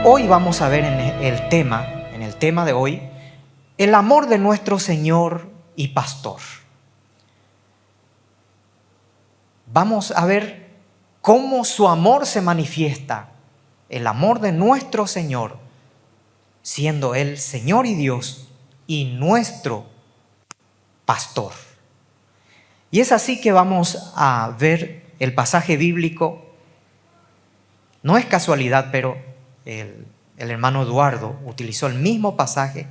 Hoy vamos a ver en el tema de hoy, el amor de nuestro Señor y Pastor. Vamos a ver cómo su amor se manifiesta, el amor de nuestro Señor, siendo Él Señor y Dios y nuestro Pastor. Y es así que vamos a ver el pasaje bíblico. No es casualidad, pero el hermano Eduardo utilizó el mismo pasaje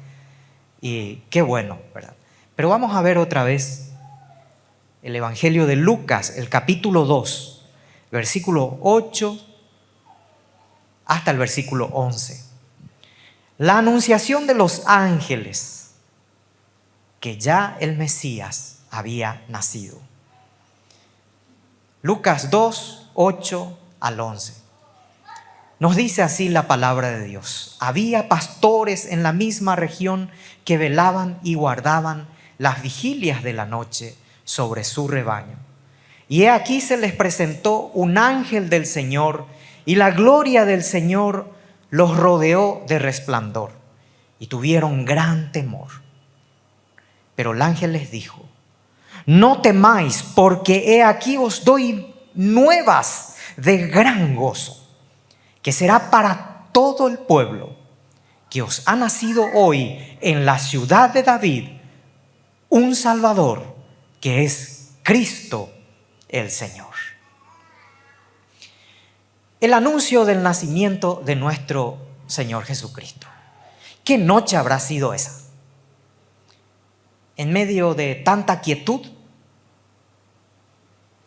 y qué bueno, ¿verdad? Pero vamos a ver otra vez el Evangelio de Lucas, el capítulo 2, versículo 8 hasta el versículo 11. La anunciación de los ángeles que ya el Mesías había nacido. Lucas 2, 8 al 11. Nos dice así la palabra de Dios. Había pastores en la misma región que velaban y guardaban las vigilias de la noche sobre su rebaño. Y he aquí se les presentó un ángel del Señor, y la gloria del Señor los rodeó de resplandor, y tuvieron gran temor. Pero el ángel les dijo: no temáis, porque he aquí os doy nuevas de gran gozo, que será para todo el pueblo, que os ha nacido hoy en la ciudad de David un Salvador, que es Cristo el Señor. El anuncio del nacimiento de nuestro Señor Jesucristo. ¿Qué noche habrá sido esa? En medio de tanta quietud,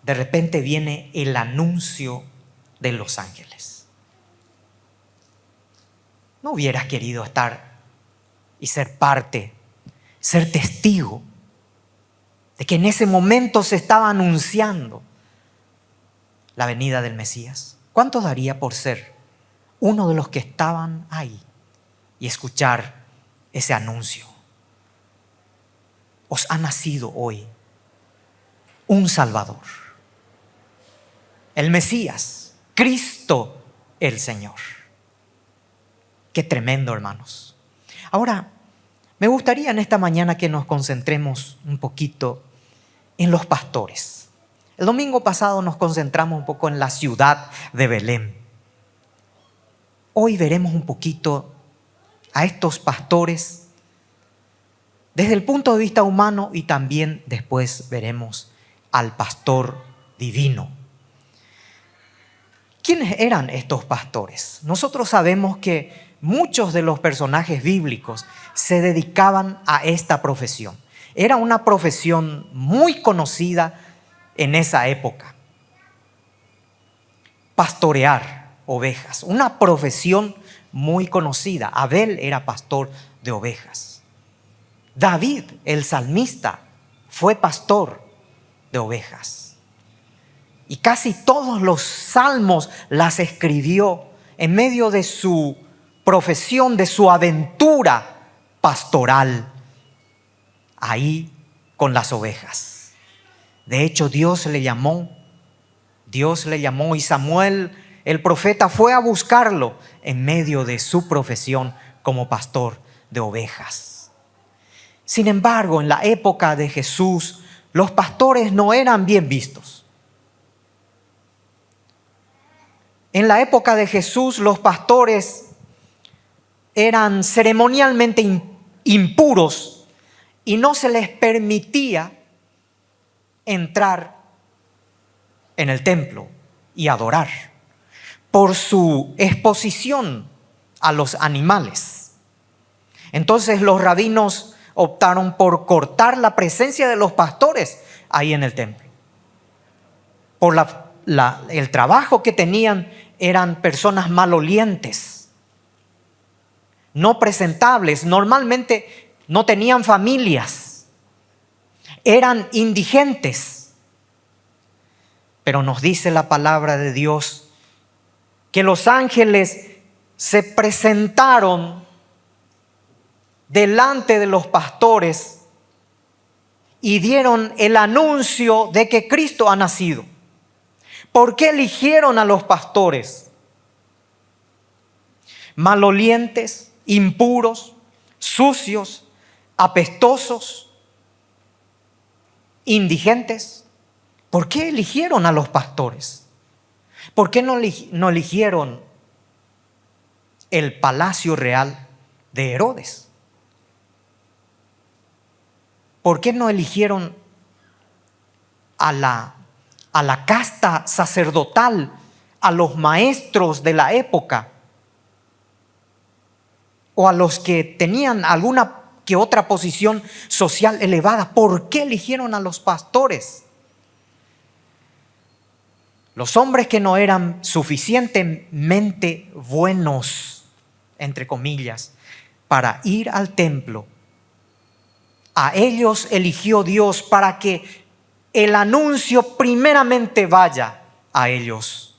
de repente viene el anuncio de los ángeles. ¿No hubieras querido estar y ser parte, ser testigo de que en ese momento se estaba anunciando la venida del Mesías? ¿Cuánto daría por ser uno de los que estaban ahí y escuchar ese anuncio? Os ha nacido hoy un Salvador, el Mesías, Cristo el Señor. Qué tremendo, hermanos. Ahora, me gustaría en esta mañana que nos concentremos un poquito en los pastores. El domingo pasado nos concentramos un poco en la ciudad de Belén. Hoy veremos un poquito a estos pastores desde el punto de vista humano, y también después veremos al pastor divino. ¿Quiénes eran estos pastores? Nosotros sabemos que muchos de los personajes bíblicos se dedicaban a esta profesión. Era una profesión muy conocida en esa época. Pastorear ovejas, una profesión muy conocida. Abel era pastor de ovejas. David, el salmista, fue pastor de ovejas. Y casi todos los salmos las escribió en medio de su profesión, de su aventura pastoral, ahí con las ovejas. De hecho, Dios le llamó y Samuel, el profeta, fue a buscarlo en medio de su profesión como pastor de ovejas. Sin embargo, en la época de Jesús, los pastores no eran bien vistos. En la época de Jesús, los pastores eran ceremonialmente impuros y no se les permitía entrar en el templo y adorar por su exposición a los animales. Entonces los rabinos optaron por cortar la presencia de los pastores ahí en el templo. Por el trabajo que tenían, eran personas malolientes, no presentables, normalmente no tenían familias, eran indigentes. Pero nos dice la palabra de Dios que los ángeles se presentaron delante de los pastores y dieron el anuncio de que Cristo ha nacido. ¿Por qué eligieron a los pastores? malolientes, impuros, sucios, apestosos, indigentes. ¿Por qué eligieron a los pastores? ¿Por qué no eligieron el palacio real de Herodes? ¿Por qué no eligieron a la casta sacerdotal, a los maestros de la época, o a los que tenían alguna que otra posición social elevada? ¿Por qué eligieron a los pastores? Los hombres que no eran suficientemente buenos, entre comillas, para ir al templo, a ellos eligió Dios para que el anuncio primeramente vaya a ellos.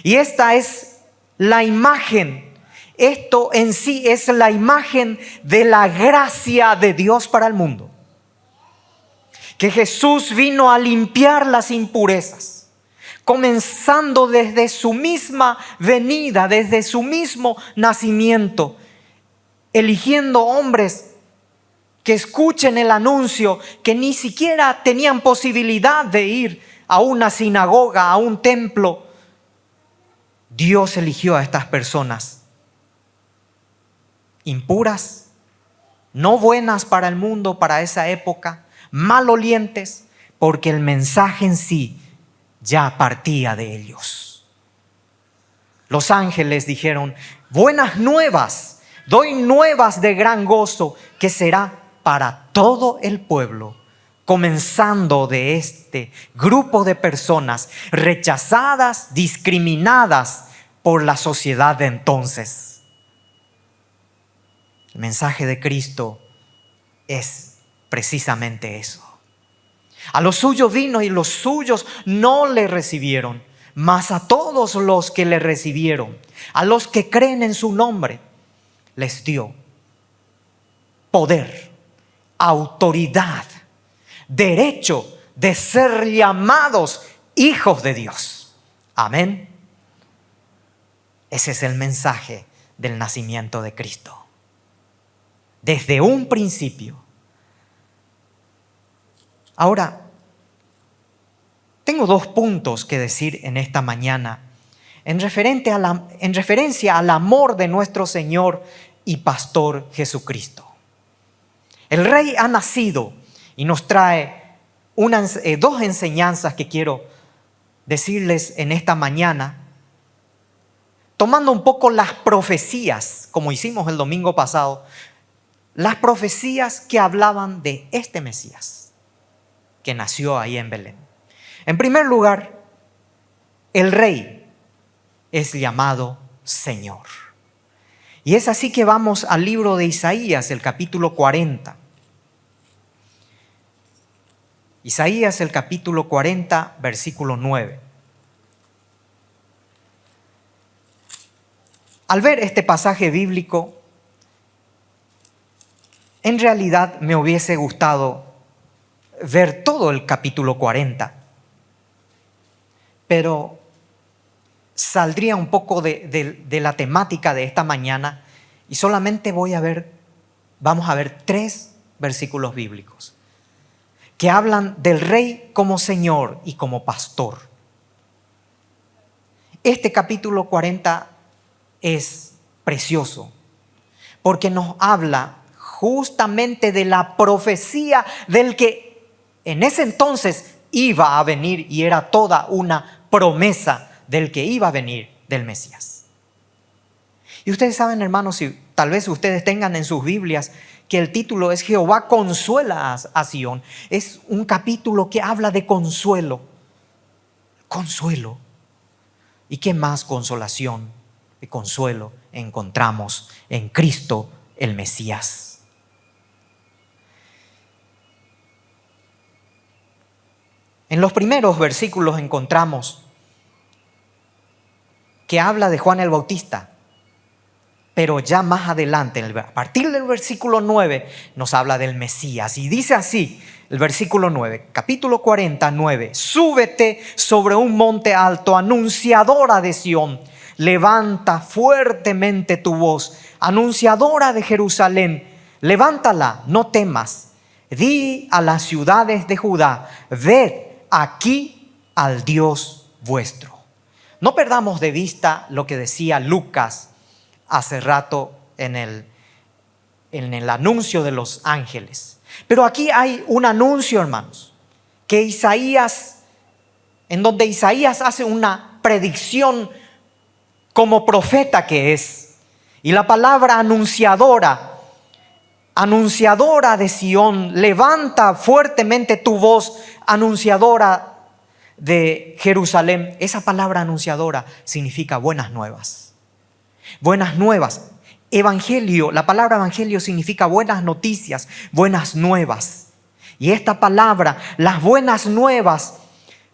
Y esta es la imagen, esto en sí es la imagen de la gracia de Dios para el mundo. Que Jesús vino a limpiar las impurezas, comenzando desde su misma venida, desde su mismo nacimiento, eligiendo hombres que escuchen el anuncio, que ni siquiera tenían posibilidad de ir a una sinagoga, a un templo. Dios eligió a estas personas impuras, no buenas para el mundo, para esa época, malolientes, porque el mensaje en sí ya partía de ellos. Los ángeles dijeron: buenas nuevas, doy nuevas de gran gozo, que será para todo el pueblo, comenzando de este grupo de personas rechazadas, discriminadas por la sociedad de entonces. El mensaje de Cristo es precisamente eso. A los suyos vino y los suyos no le recibieron, mas a todos los que le recibieron, a los que creen en su nombre, les dio poder, autoridad, derecho de ser llamados hijos de Dios. Amén. Ese es el mensaje del nacimiento de Cristo. Desde un principio. Ahora, tengo 2 puntos que decir en esta mañana en referencia al amor de nuestro Señor y Pastor Jesucristo. El Rey ha nacido y nos trae 2 enseñanzas que quiero decirles en esta mañana, tomando un poco las profecías, como hicimos el domingo pasado, las profecías que hablaban de este Mesías, que nació ahí en Belén. En primer lugar, el Rey es llamado Señor. Y es así que vamos al libro de Isaías, el capítulo 40. Isaías, el capítulo 40, versículo 9. Al ver este pasaje bíblico, en realidad me hubiese gustado ver todo el capítulo 40, pero saldría un poco de la temática de esta mañana y solamente vamos a ver 3 versículos bíblicos que hablan del Rey como Señor y como Pastor. Este capítulo 40 es precioso porque nos habla justamente de la profecía del que en ese entonces iba a venir, y era toda una promesa del que iba a venir, del Mesías. Y ustedes saben, hermanos, si tal vez ustedes tengan en sus Biblias que el título es Jehová consuela a Sión. Es un capítulo que habla de consuelo. Consuelo. ¿Y qué más consolación y consuelo encontramos en Cristo el Mesías? En los primeros versículos encontramos que habla de Juan el Bautista, pero ya más adelante, a partir del versículo 9, nos habla del Mesías. Y dice así el versículo 9, capítulo 49: súbete sobre un monte alto, anunciadora de Sión, levanta fuertemente tu voz, anunciadora de Jerusalén, levántala, no temas. Di a las ciudades de Judá, ved aquí al Dios vuestro. No perdamos de vista lo que decía Lucas hace rato en el anuncio de los ángeles. Pero aquí hay un anuncio, hermanos, que en donde Isaías hace una predicción como profeta que es. Y la palabra anunciadora de Sión, levanta fuertemente tu voz, anunciadora de Jerusalén. Esa palabra anunciadora significa buenas nuevas. Buenas nuevas. Evangelio, la palabra evangelio significa buenas noticias, buenas nuevas. Y esta palabra, las buenas nuevas,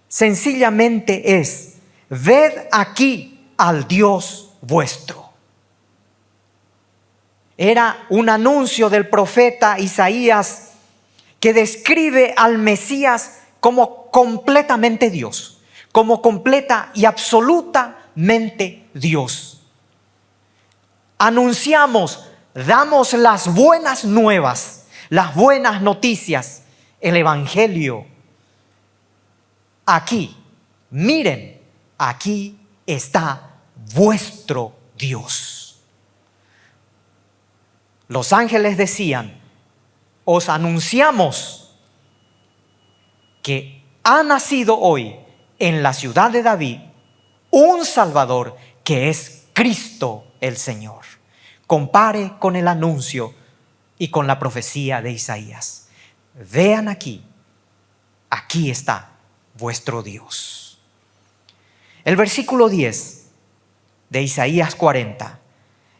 sencillamente es: ved aquí al Dios vuestro. Era un anuncio del profeta Isaías que describe al Mesías como completamente Dios, como completa y absolutamente Dios. Anunciamos, damos las buenas nuevas, las buenas noticias, el Evangelio. Aquí, miren, aquí está vuestro Dios. Los ángeles decían: os anunciamos que ha nacido hoy en la ciudad de David un Salvador que es Cristo el Señor. Compare con el anuncio y con la profecía de Isaías. Vean aquí, aquí está vuestro Dios. El versículo 10 de Isaías 40.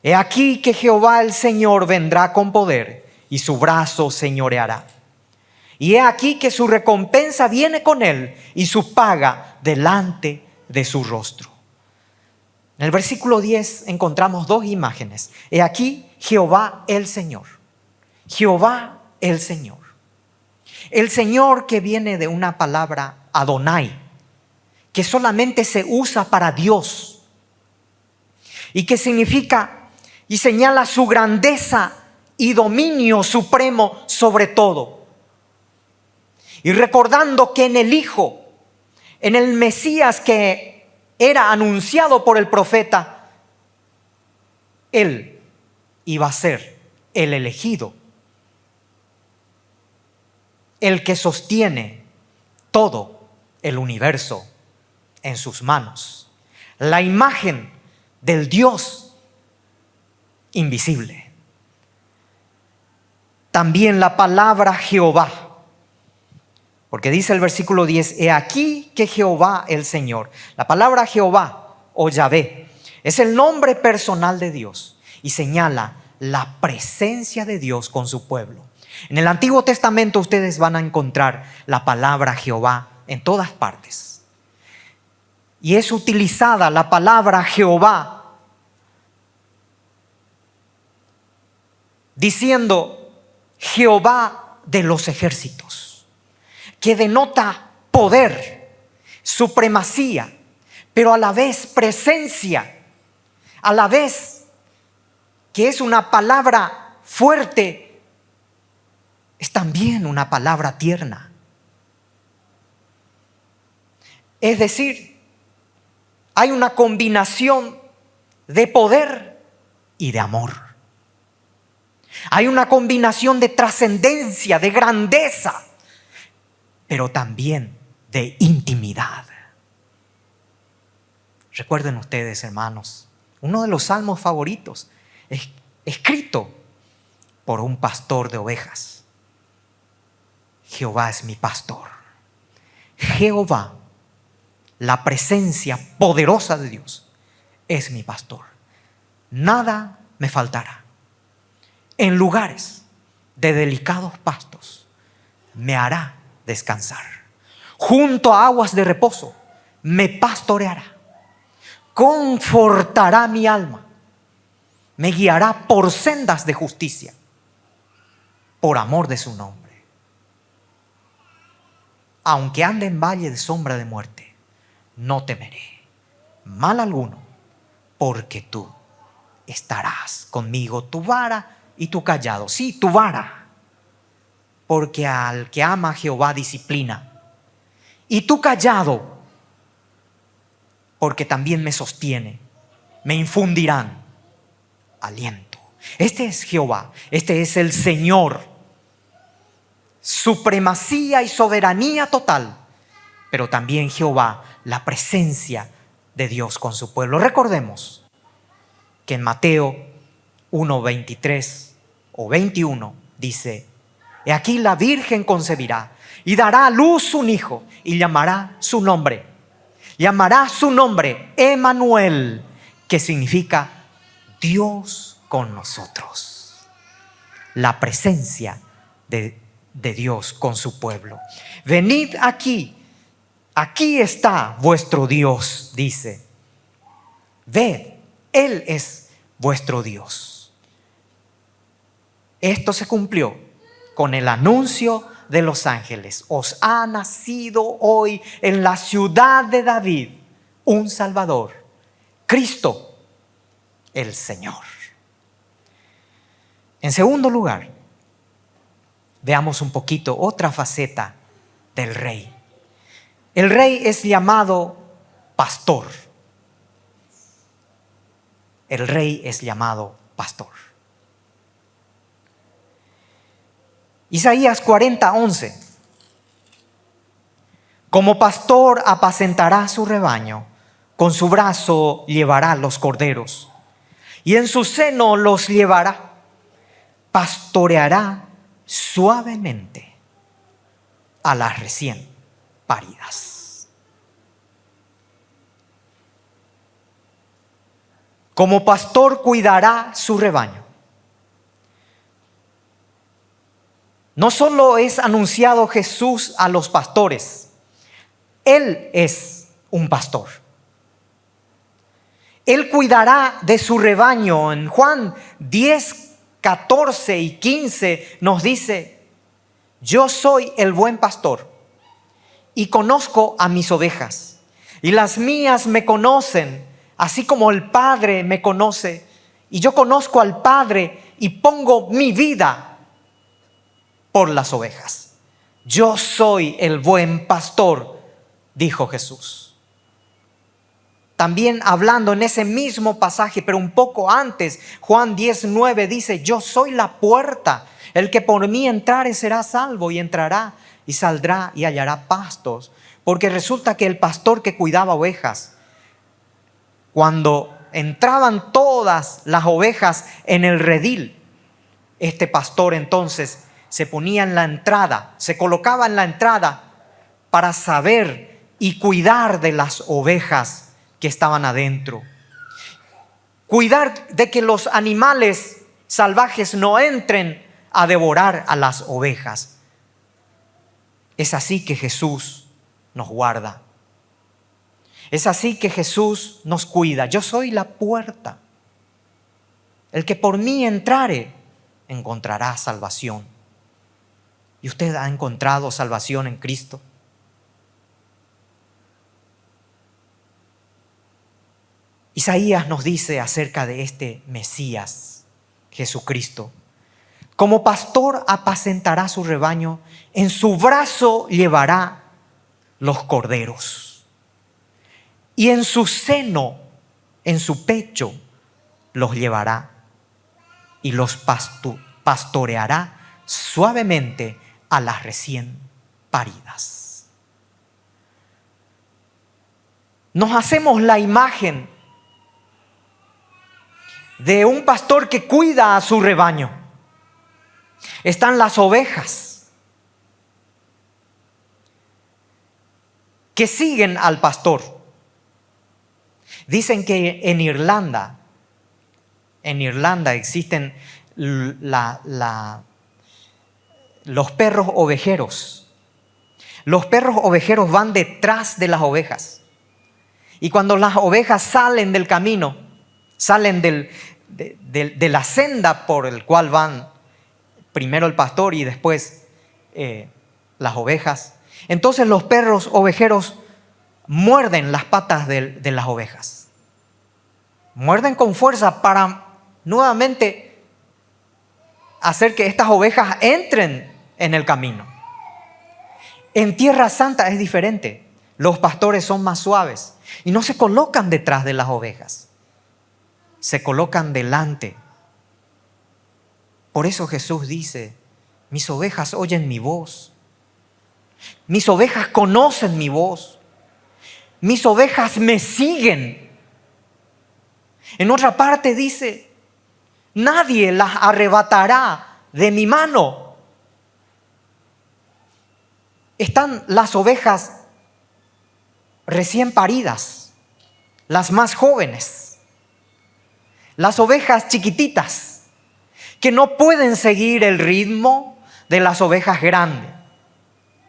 He aquí que Jehová el Señor vendrá con poder y su brazo señoreará. Y he aquí que su recompensa viene con él y su paga delante de su rostro. En el versículo 10 encontramos dos imágenes. He aquí Jehová el Señor. Jehová el Señor. El Señor, que viene de una palabra Adonai, que solamente se usa para Dios y que significa y señala su grandeza y dominio supremo sobre todo. Y recordando que en el Hijo, en el Mesías que era anunciado por el profeta, Él iba a ser el elegido, el que sostiene todo el universo en sus manos. La imagen del Dios invisible. También la palabra Jehová, porque dice el versículo 10, he aquí que Jehová el Señor. La palabra Jehová o Yahvé es el nombre personal de Dios y señala la presencia de Dios con su pueblo. En el Antiguo Testamento ustedes van a encontrar la palabra Jehová en todas partes. Y es utilizada la palabra Jehová diciendo Jehová de los ejércitos, que denota poder, supremacía, pero a la vez presencia, a la vez que es una palabra fuerte, es también una palabra tierna. Es decir, hay una combinación de poder y de amor. Hay una combinación de trascendencia, de grandeza, pero también de intimidad. Recuerden ustedes, hermanos, uno de los salmos favoritos es escrito por un pastor de ovejas. Jehová es mi pastor. Jehová, la presencia poderosa de Dios, es mi pastor. Nada me faltará. En lugares de delicados pastos me hará descansar. Junto a aguas de reposo me pastoreará. Confortará mi alma. Me guiará por sendas de justicia, por amor de su nombre. Aunque ande en valle de sombra de muerte, no temeré mal alguno, porque tú estarás conmigo, tu vara y tu callado. Sí, tu vara, porque al que ama a Jehová disciplina. Y tu callado, porque también me sostiene, me infundirán aliento. Este es Jehová, este es el Señor. Supremacía y soberanía total, pero también Jehová, la presencia de Dios con su pueblo. Recordemos que en Mateo 1:23 o 21 dice: He aquí la Virgen concebirá y dará a luz un hijo y llamará su nombre Emmanuel, que significa Dios con nosotros. La presencia de Dios con su pueblo. Venid aquí, aquí está vuestro Dios, dice. Ved, Él es vuestro Dios. Esto se cumplió con el anuncio de los ángeles: os ha nacido hoy en la ciudad de David un Salvador, Cristo el Señor. En segundo lugar, veamos un poquito otra faceta del rey. El rey es llamado pastor. El rey es llamado pastor. Isaías 40:11. Como pastor apacentará su rebaño, con su brazo llevará los corderos, y en su seno los llevará, pastoreará suavemente a las recién paridas. Como pastor cuidará su rebaño. No solo es anunciado Jesús a los pastores, Él es un pastor. Él cuidará de su rebaño. En Juan 10:14 y 15 nos dice: yo soy el buen pastor y conozco a mis ovejas, y las mías me conocen, así como el Padre me conoce, y yo conozco al Padre y pongo mi vida por las ovejas. Yo soy el buen pastor, dijo Jesús. También hablando en ese mismo pasaje, pero un poco antes, Juan 10:9 dice: yo soy la puerta, el que por mí entrare será salvo, y entrará y saldrá y hallará pastos. Porque resulta que el pastor que cuidaba ovejas, cuando entraban todas las ovejas en el redil, este pastor entonces se ponía en la entrada, se colocaba en la entrada para saber y cuidar de las ovejas que estaban adentro. Cuidar de que los animales salvajes no entren a devorar a las ovejas. Es así que Jesús nos guarda. Es así que Jesús nos cuida. Yo soy la puerta. El que por mí entrare encontrará salvación. ¿Y usted ha encontrado salvación en Cristo? Isaías nos dice acerca de este Mesías, Jesucristo: como pastor apacentará su rebaño, en su brazo llevará los corderos, y en su seno, en su pecho, los llevará, y los pastoreará suavemente a las recién paridas. Nos hacemos la imagen de un pastor que cuida a su rebaño. Están las ovejas que siguen al pastor. Dicen que en Irlanda existen los perros ovejeros. Los perros ovejeros van detrás de las ovejas. Y cuando las ovejas salen del camino, salen de la senda por el cual van primero el pastor y después las ovejas, entonces los perros ovejeros muerden las patas de las ovejas. Muerden con fuerza para nuevamente hacer que estas ovejas entren en el camino. En Tierra Santa es diferente. Los pastores son más suaves y no se colocan detrás de las ovejas. Se colocan delante. Por eso Jesús dice, mis ovejas oyen mi voz. Mis ovejas conocen mi voz. Mis ovejas me siguen. En otra parte dice, nadie las arrebatará de mi mano. Están las ovejas recién paridas, las más jóvenes, las ovejas chiquititas, que no pueden seguir el ritmo de las ovejas grandes,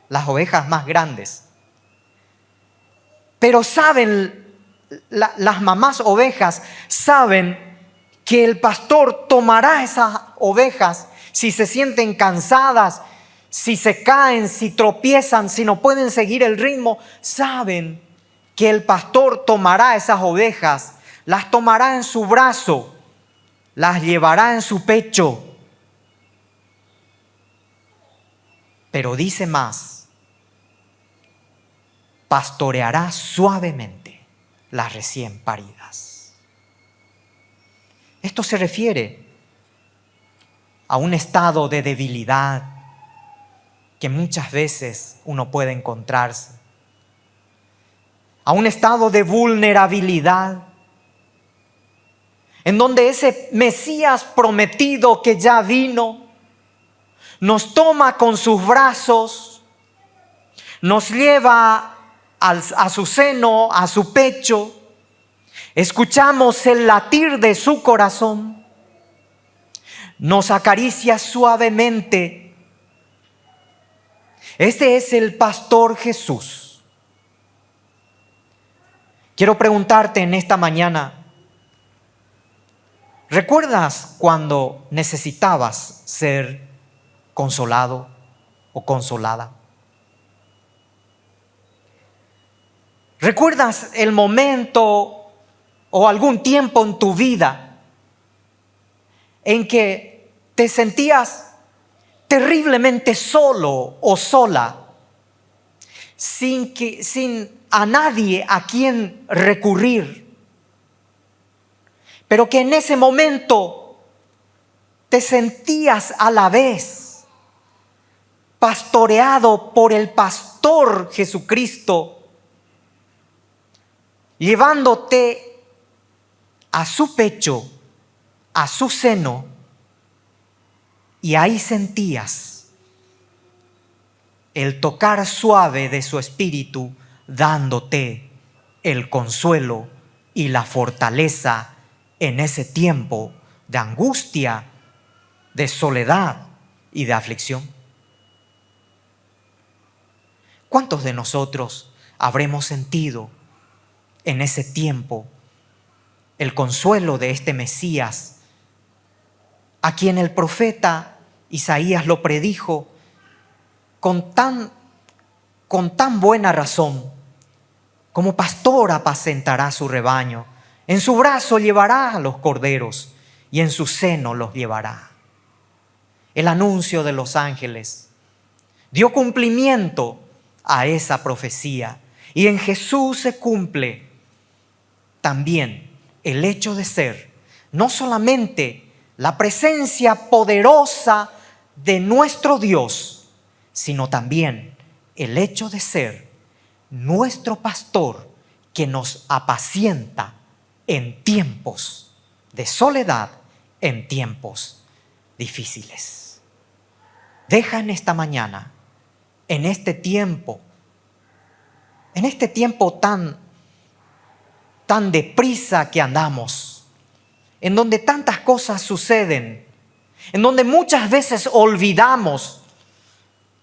las ovejas más grandes. Pero saben, las mamás ovejas saben que el pastor tomará esas ovejas si se sienten cansadas, si se caen, si tropiezan, si no pueden seguir el ritmo. Saben que el pastor tomará esas ovejas, las tomará en su brazo, las llevará en su pecho. Pero dice más, pastoreará suavemente las recién paridas. Esto se refiere a un estado de debilidad que muchas veces uno puede encontrarse, a un estado de vulnerabilidad, en donde ese Mesías prometido que ya vino, nos toma con sus brazos, nos lleva a su seno, a su pecho, escuchamos el latir de su corazón, nos acaricia suavemente. Este es el pastor Jesús. Quiero preguntarte en esta mañana, ¿recuerdas cuando necesitabas ser consolado o consolada? ¿Recuerdas el momento o algún tiempo en tu vida en que te sentías terriblemente solo o sola, sin a nadie a quien recurrir, pero que en ese momento te sentías a la vez pastoreado por el pastor Jesucristo, llevándote a su pecho, a su seno, y ahí sentías el tocar suave de su espíritu, dándote el consuelo y la fortaleza en ese tiempo de angustia, de soledad y de aflicción? ¿Cuántos de nosotros habremos sentido en ese tiempo el consuelo de este Mesías, a quien el profeta Isaías lo predijo con tan buena razón? Como pastor apacentará su rebaño, en su brazo llevará a los corderos y en su seno los llevará. El anuncio de los ángeles dio cumplimiento a esa profecía, y en Jesús se cumple también el hecho de ser no solamente la presencia poderosa de nuestro Dios, sino también el hecho de ser nuestro pastor que nos apacienta en tiempos de soledad, en tiempos difíciles. Deja en esta mañana, en este tiempo tan deprisa que andamos, en donde tantas cosas suceden, en donde muchas veces olvidamos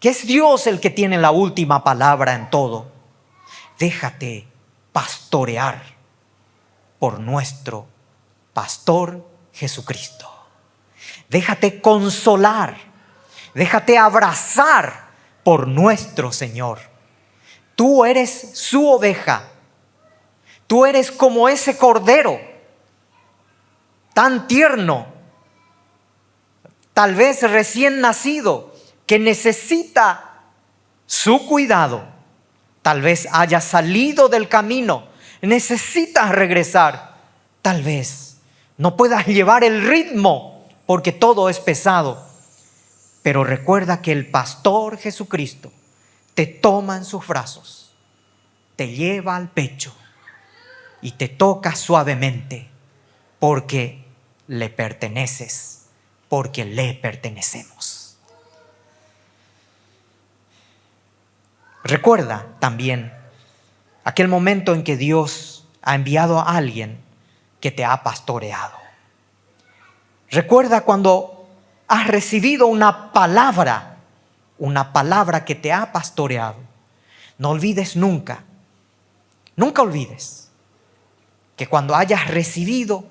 que es Dios el que tiene la última palabra en todo. Déjate pastorear por nuestro pastor Jesucristo. Déjate consolar, déjate abrazar por nuestro Señor. Tú eres su oveja. Tú eres como ese cordero tan tierno, tal vez recién nacido, que necesita su cuidado. Tal vez haya salido del camino, necesitas regresar. Tal vez no puedas llevar el ritmo porque todo es pesado. Pero recuerda que el pastor Jesucristo te toma en sus brazos, te lleva al pecho y te toca suavemente porque le perteneces, porque le pertenecemos. Recuerda también aquel momento en que Dios ha enviado a alguien que te ha pastoreado. Recuerda cuando has recibido una palabra que te ha pastoreado. No olvides nunca olvides que cuando hayas recibido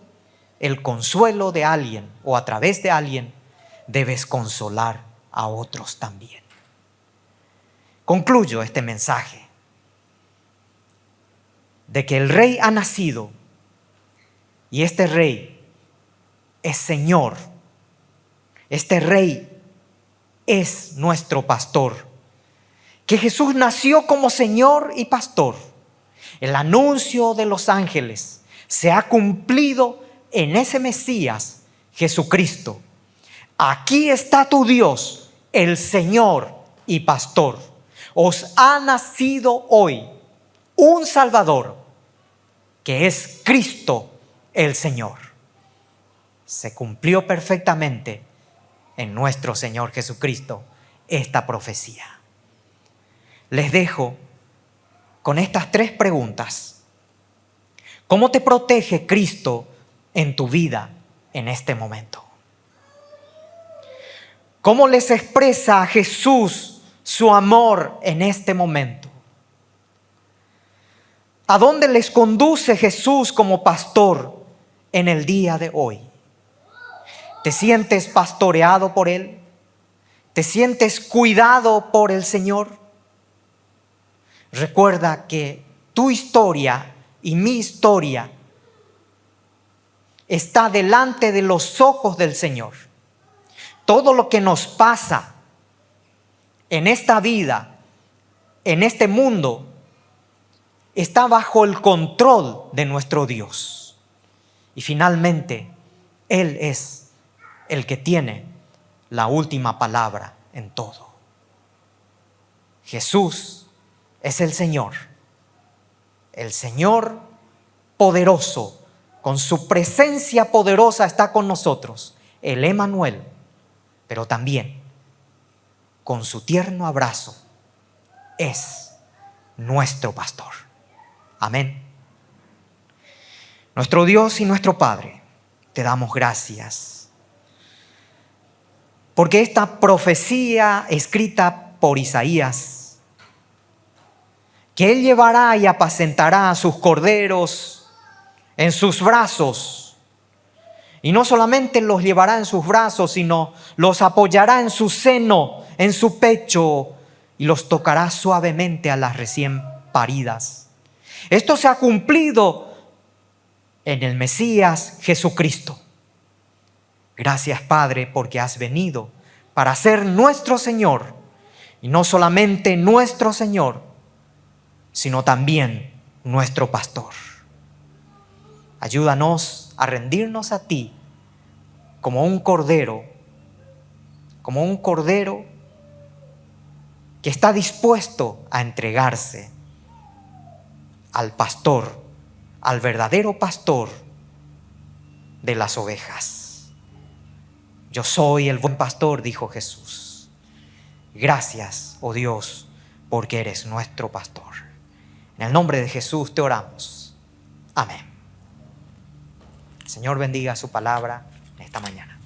el consuelo de alguien o a través de alguien, debes consolar a otros también. Concluyo este mensaje de que el Rey ha nacido y este Rey es Señor. Este Rey es nuestro pastor. Que Jesús nació como Señor y pastor. El anuncio de los ángeles se ha cumplido en ese Mesías, Jesucristo. Aquí está tu Dios, el Señor y pastor. Os ha nacido hoy un Salvador, que es Cristo el Señor. Se cumplió perfectamente en nuestro Señor Jesucristo esta profecía. Les dejo con estas 3 preguntas. ¿Cómo te protege Cristo en tu vida en este momento? ¿Cómo les expresa a Jesús su amor en este momento? ¿A dónde les conduce Jesús como pastor en el día de hoy? ¿Te sientes pastoreado por Él? ¿Te sientes cuidado por el Señor? Recuerda que tu historia y mi historia está delante de los ojos del Señor. Todo lo que nos pasa en esta vida, en este mundo, está bajo el control de nuestro Dios. Y finalmente, Él es el que tiene la última palabra en todo. Jesús es el Señor poderoso, con su presencia poderosa está con nosotros, el Emmanuel, pero también con su tierno abrazo es nuestro pastor. Amén. Nuestro Dios y nuestro Padre, te damos gracias porque esta profecía escrita por Isaías, que Él llevará y apacentará a sus corderos en sus brazos, y no solamente los llevará en sus brazos, sino los apoyará en su seno, en su pecho, y los tocará suavemente a las recién paridas. Esto se ha cumplido en el Mesías Jesucristo. Gracias, Padre, porque has venido para ser nuestro Señor, y no solamente nuestro Señor, sino también nuestro pastor. Ayúdanos a rendirnos a ti como un cordero que está dispuesto a entregarse al pastor, al verdadero pastor de las ovejas. Yo soy el buen pastor, dijo Jesús. Gracias, oh Dios, porque eres nuestro pastor. En el nombre de Jesús te oramos. Amén. El Señor bendiga su palabra esta mañana.